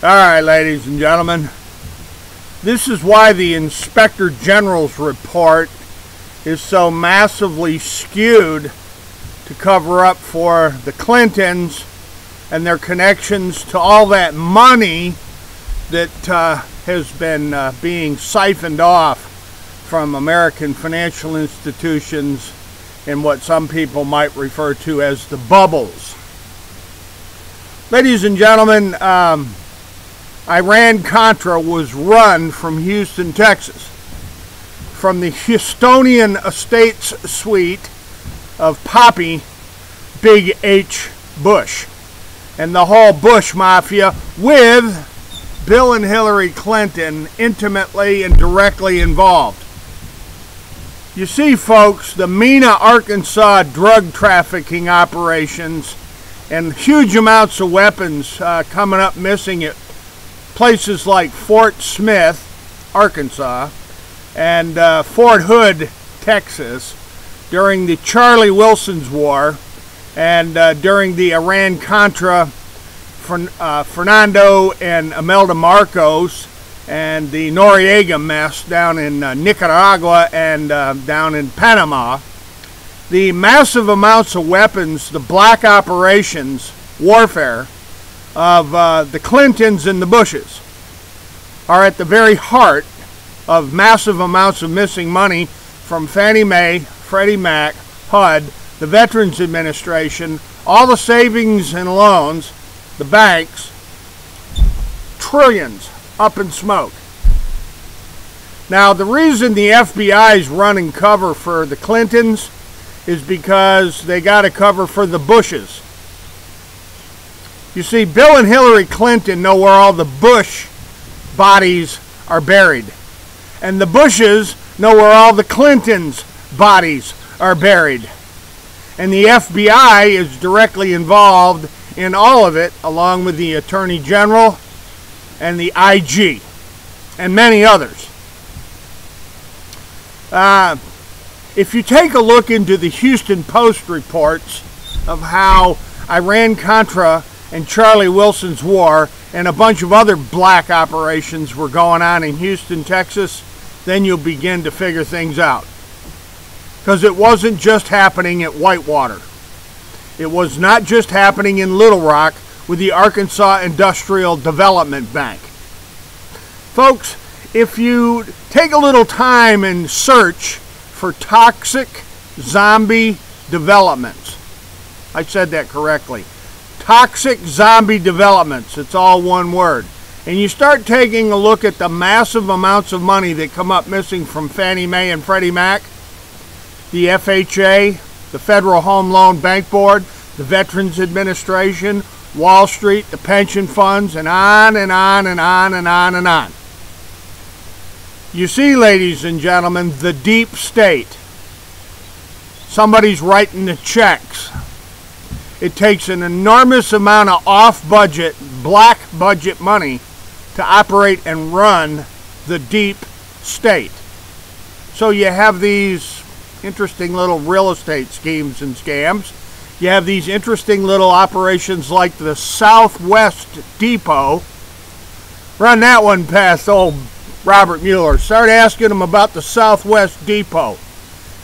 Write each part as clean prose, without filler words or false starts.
Alright, ladies and gentlemen, this is why the Inspector General's report is so massively skewed to cover up for the Clintons and their connections to all that money that has been being siphoned off from American financial institutions in what some people might refer to as the bubbles. Ladies and gentlemen, Iran-Contra was run from Houston, Texas, from the Houstonian Estates suite of Poppy Big H Bush and the whole Bush Mafia, with Bill and Hillary Clinton intimately and directly involved. You see, folks, the Mena, Arkansas drug trafficking operations and huge amounts of weapons coming up missing at places like Fort Smith, Arkansas, and Fort Hood, Texas, during the Charlie Wilson's War and during the Iran-Contra Fernando and Imelda Marcos and the Noriega mess down in Nicaragua and down in Panama. The massive amounts of weapons, the black operations, warfare of the Clintons and the Bushes are at the very heart of massive amounts of missing money from Fannie Mae, Freddie Mac, HUD, the Veterans Administration, all the savings and loans, the banks, trillions up in smoke. Now, the reason the FBI is running cover for the Clintons is because they got to cover for the Bushes. You see, Bill and Hillary Clinton know where all the Bush bodies are buried. And the Bushes know where all the Clintons' bodies are buried. And the FBI is directly involved in all of it, along with the Attorney General and the IG and many others. If you take a look into the Houston Post reports of how Iran-Contra and Charlie Wilson's War and a bunch of other black operations were going on in Houston, Texas, then you'll begin to figure things out. Because it wasn't just happening at Whitewater. It was not just happening in Little Rock with the Arkansas Industrial Development Bank. Folks, if you take a little time and search for toxic zombie developments, I said that correctly, toxic zombie developments, it's all one word, and you start taking a look at the massive amounts of money that come up missing from Fannie Mae and Freddie Mac, the FHA, the Federal Home Loan Bank Board, the Veterans Administration, Wall Street, the pension funds, and on and on and on and on and on. You see, ladies and gentlemen, the deep state. Somebody's writing the checks. It takes an enormous amount of off-budget, black budget money to operate and run the deep state. So you have these interesting little real estate schemes and scams. You have these interesting little operations like the Southwest Depot. Run that one past old Robert Mueller. Start asking him about the Southwest Depot.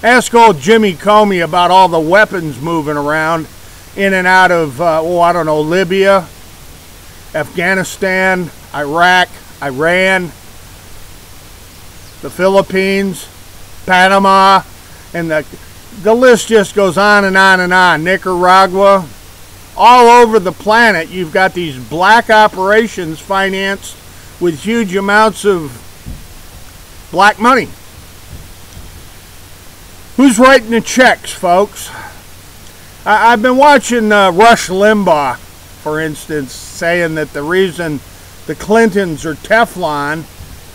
Ask old Jimmy Comey about all the weapons moving around in and out of, Libya, Afghanistan, Iraq, Iran, the Philippines, Panama, and the list just goes on and on and on. Nicaragua. All over the planet, you've got these black operations financed with huge amounts of black money. Who's writing the checks, folks? I've been watching Rush Limbaugh, for instance, saying that the reason the Clintons are Teflon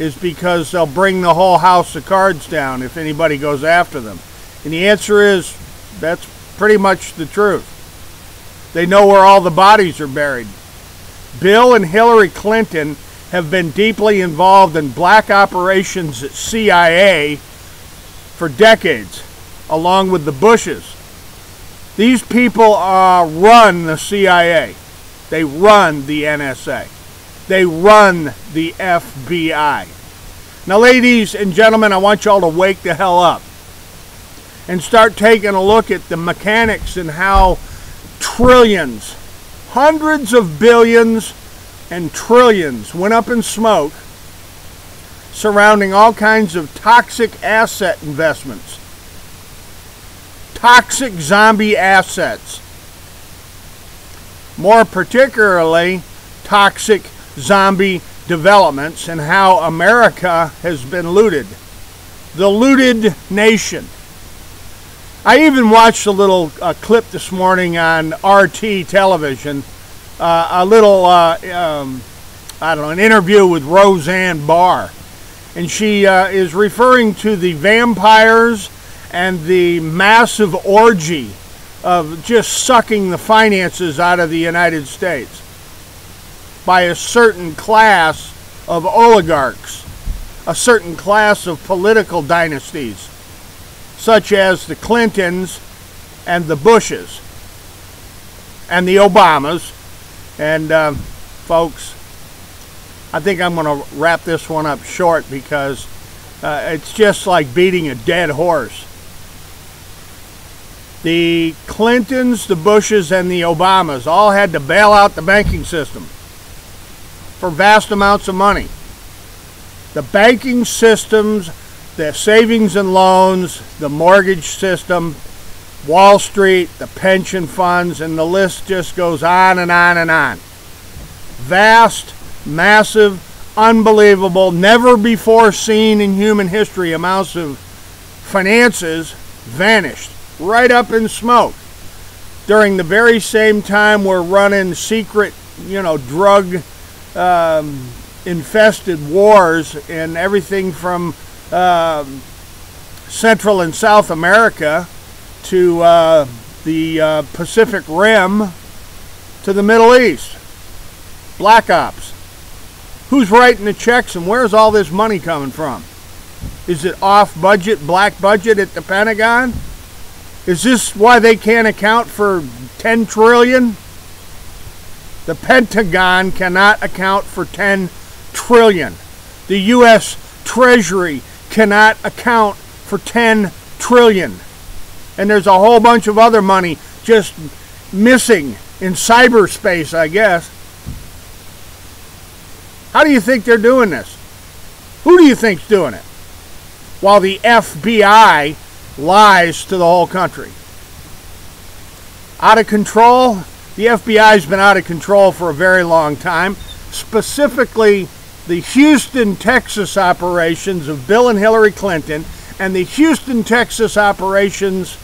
is because they'll bring the whole house of cards down if anybody goes after them. And the answer is, that's pretty much the truth. They know where all the bodies are buried. Bill and Hillary Clinton have been deeply involved in black operations at CIA for decades, along with the Bushes. These people run the CIA. They run the NSA. They run the FBI. Now, ladies and gentlemen, I want y'all to wake the hell up and start taking a look at the mechanics and how trillions, hundreds of billions and trillions went up in smoke surrounding all kinds of toxic asset investments. Toxic zombie assets. More particularly, toxic zombie developments and how America has been looted. The looted nation. I even watched a little clip this morning on RT television, an interview with Roseanne Barr. And she is referring to the vampires and the massive orgy of just sucking the finances out of the United States by a certain class of oligarchs, a certain class of political dynasties, such as the Clintons and the Bushes and the Obamas. And folks, I think I'm going to wrap this one up short because it's just like beating a dead horse. The Clintons, the Bushes, and the Obamas all had to bail out the banking system for vast amounts of money. The banking systems, the savings and loans, the mortgage system, Wall Street, the pension funds, and the list just goes on and on and on. Vast, massive, unbelievable, never before seen in human history amounts of finances vanished right up in smoke. During the very same time we're running secret, drug infested wars in everything from Central and South America to the Pacific Rim to the Middle East. Black Ops. Who's writing the checks and where's all this money coming from? Is it off budget, black budget at the Pentagon? Is this why they can't account for 10 trillion? The Pentagon cannot account for 10 trillion. The U.S. Treasury cannot account for 10 trillion. And there's a whole bunch of other money just missing in cyberspace, I guess. How do you think they're doing this? Who do you think's doing it? While the FBI lies to the whole country. Out of control? The FBI's been out of control for a very long time. Specifically, the Houston, Texas operations of Bill and Hillary Clinton and the Houston, Texas operations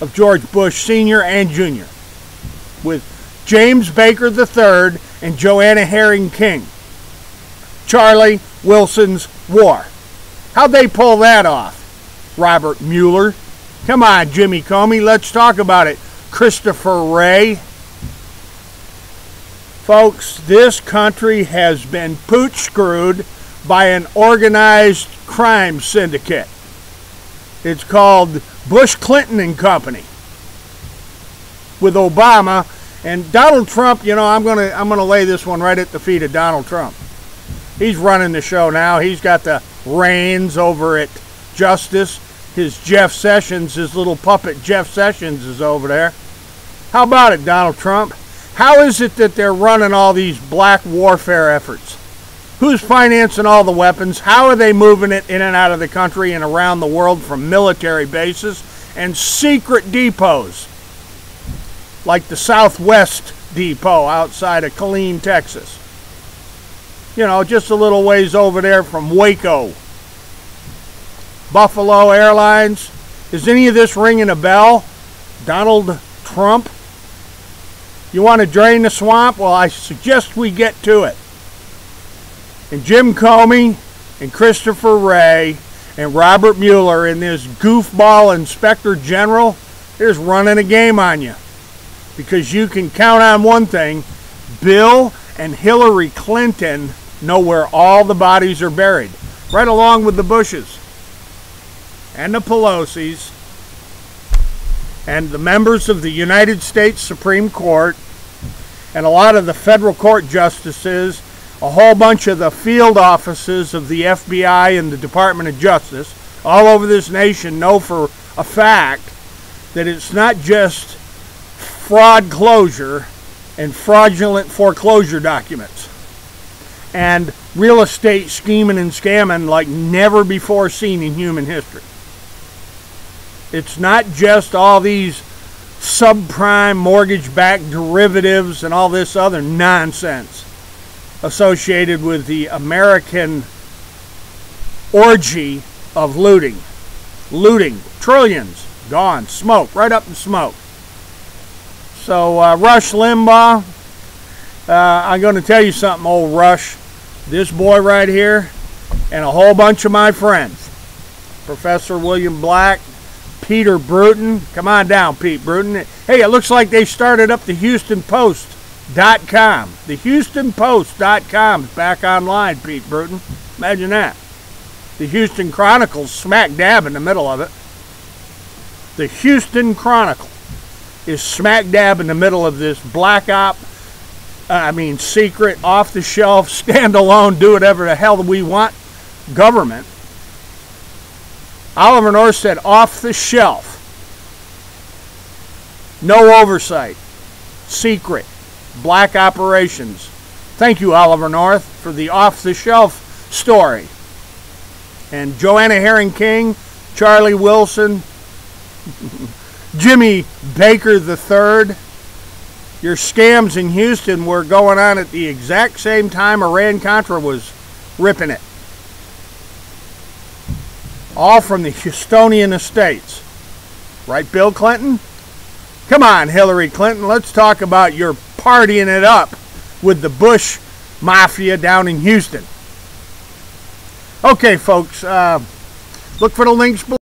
of George Bush Sr. and Jr. with James Baker III and Joanna Herring King. Charlie Wilson's War. How'd they pull that off? Robert Mueller. Come on, Jimmy Comey, let's talk about it. Christopher Wray. Folks, this country has been pooch screwed by an organized crime syndicate. It's called Bush Clinton and Company with Obama and Donald Trump. I'm gonna lay this one right at the feet of Donald Trump. He's running the show now. He's got the reins over at Justice. His Jeff Sessions, his little puppet Jeff Sessions is over there. How about it, Donald Trump? How is it that they're running all these black warfare efforts? Who's financing all the weapons? How are they moving it in and out of the country and around the world from military bases and secret depots? Like the Southwest Depot outside of Killeen, Texas. Just a little ways over there from Waco. Buffalo Airlines. Is any of this ringing a bell? Donald Trump? You want to drain the swamp? Well, I suggest we get to it. And Jim Comey and Christopher Wray and Robert Mueller and this goofball Inspector General, they're just running a game on you. Because you can count on one thing. Bill and Hillary Clinton know where all the bodies are buried. Right along with the Bushes. And the Pelosi's. And the members of the United States Supreme Court. And a lot of the federal court justices a whole bunch of the field offices of the FBI and the Department of Justice all over this nation know for a fact that it's not just fraud closure and fraudulent foreclosure documents and real estate scheming and scamming like never before seen in human history. It's not just all these subprime mortgage-backed derivatives and all this other nonsense associated with the American orgy of looting. Looting. Trillions gone. Smoke. Right up in smoke. So, Rush Limbaugh, I'm going to tell you something, old Rush. This boy right here and a whole bunch of my friends, Professor William Black, Peter Bruton. Come on down, Pete Bruton. Hey, it looks like they started up the HoustonPost.com. The HoustonPost.com is back online, Pete Bruton. Imagine that. The Houston Chronicle's smack dab in the middle of it. The Houston Chronicle is smack dab in the middle of this secret, off-the-shelf, standalone, do whatever the hell we want government. Oliver North said off the shelf. No oversight. Secret. Black operations. Thank you, Oliver North, for the off-the-shelf story. And Joanna Herring King, Charlie Wilson, Jimmy Baker III. Your scams in Houston were going on at the exact same time Iran-Contra was ripping it. All from the Houstonian estates. Right, Bill Clinton? Come on, Hillary Clinton. Let's talk about your partying it up with the Bush Mafia down in Houston. Okay, folks. Look for the links below.